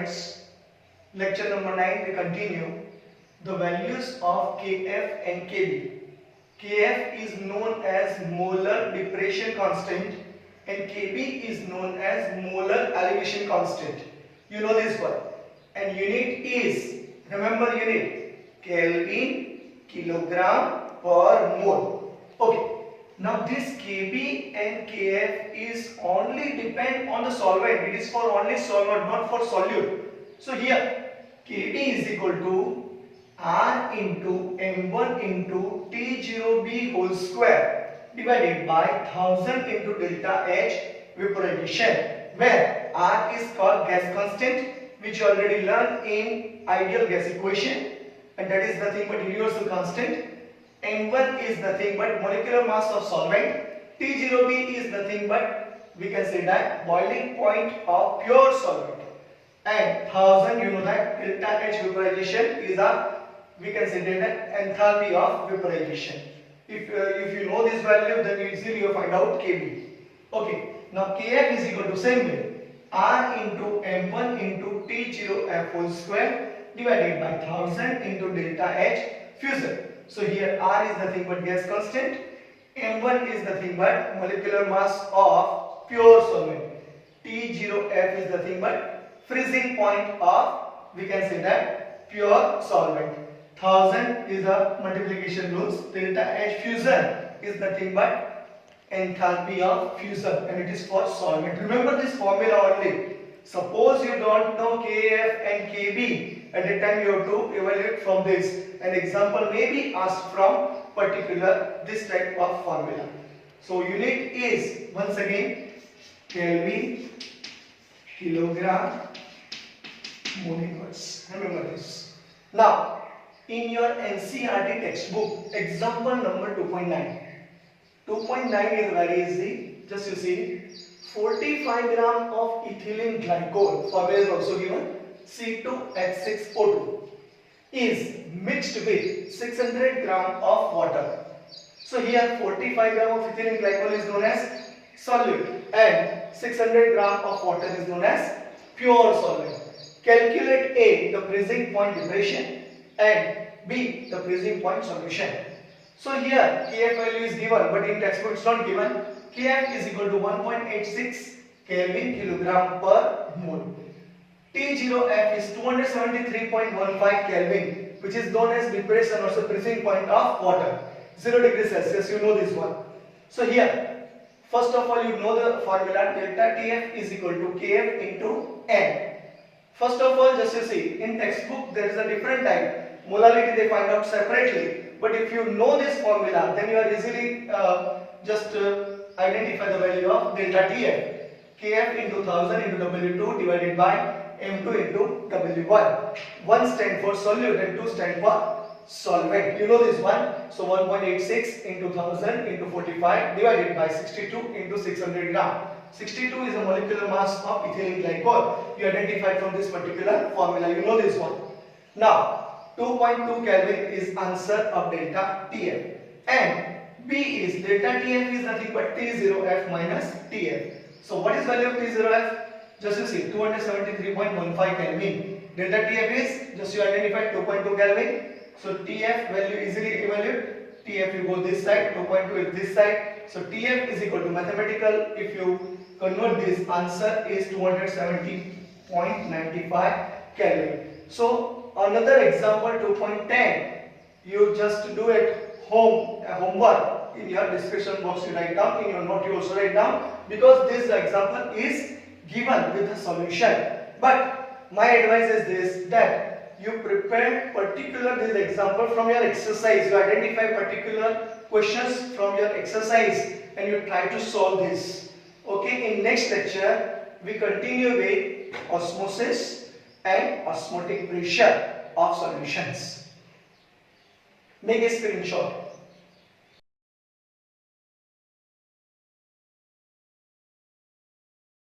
students, lecture number 9 we continue the values of Kf and Kb. Kf is known as molar depression constant and Kb is known as molar elevation constant. You know this one. And unit is, remember unit, Kelvin, kilogram per mole. Okay. Now this Kb and Kf is only depend on the solvent. It is for only solvent, not for solute. So here Kb is equal to R into M1 into T0B whole square divided by 1000 into delta H vaporization, where R is called gas constant, which you already learned in ideal gas equation, and that is nothing but universal constant. M1 is nothing but molecular mass of solvent. T0B is nothing but, we can say that, boiling point of pure solvent. And 1000, you know that delta H vaporization is a, we can say that, enthalpy of vaporization. If you know this value, then easily you find out Kb. Okay. Now Kf is equal to same way, R into M1 into T0F whole square divided by 1000 into delta H fusion. So here R is nothing but gas constant, M1 is nothing but molecular mass of pure solvent, T0F is nothing but freezing point of, we can say that, pure solvent. 1000 is the multiplication rules, delta H fusion is nothing but enthalpy of fusion, and it is for solvent. Remember this formula only. Suppose you don't know Kf and Kb, at the time you have to evaluate from this. An example may be asked from particular this type of formula. So unit is once again Kelvin, kilogram, mole inverse. Remember this. Now in your NCERT textbook, example number 2.9. 2.9 is very easy. Just you see, 45 gram of ethylene glycol, formula is also given, C2H6O2, is mixed with 600 gram of water. So here 45 gram of ethylene glycol is known as solute and 600 gram of water is known as pure solvent. Calculate A, the freezing point depression, and B, the freezing point solution. So here Kf value is given, but in textbook it's not given. Kf is equal to 1.86 Kelvin kilogram per mole. T0F is 273.15 Kelvin, which is known as depression or freezing point of water. 0 degrees Celsius, you know this one. So here, first of all, you know the formula, delta Tf is equal to Kf into N. First of all, just you see, in textbook there is a different type. Molality they find out separately. But if you know this formula, then you are easily identify the value of delta Tf. Kf into 1000 into W2 divided by M2 into W1. 1 stand for solute and 2 stand for solvent. You know this one. So 1.86 into 1000 into 45 divided by 62 into 600 gram. 62 is a molecular mass of ethylene glycol. You identified from this particular formula. You know this one. Now 2.2 Kelvin is answer of delta Tf, and B is delta Tf is nothing but T0F minus Tf. So what is value of T0F? Just you see, 273.15 Kelvin. Delta Tf is, just you identified, 2.2 Kelvin. So Tf value easily evaluate. Tf you go this side, 2.2 is this side. So Tf is equal to mathematical. If you convert this, answer is 270.95 Kelvin. So another example 2.10, you just do it homework. In your description box you write down, in your note you also write down, because this example is given with a solution. But my advice is this, that you prepare particular this example from your exercise. You identify particular questions from your exercise and you try to solve this. Okay, in next lecture we continue with osmosis and osmotic pressure of solutions. Make a screenshot.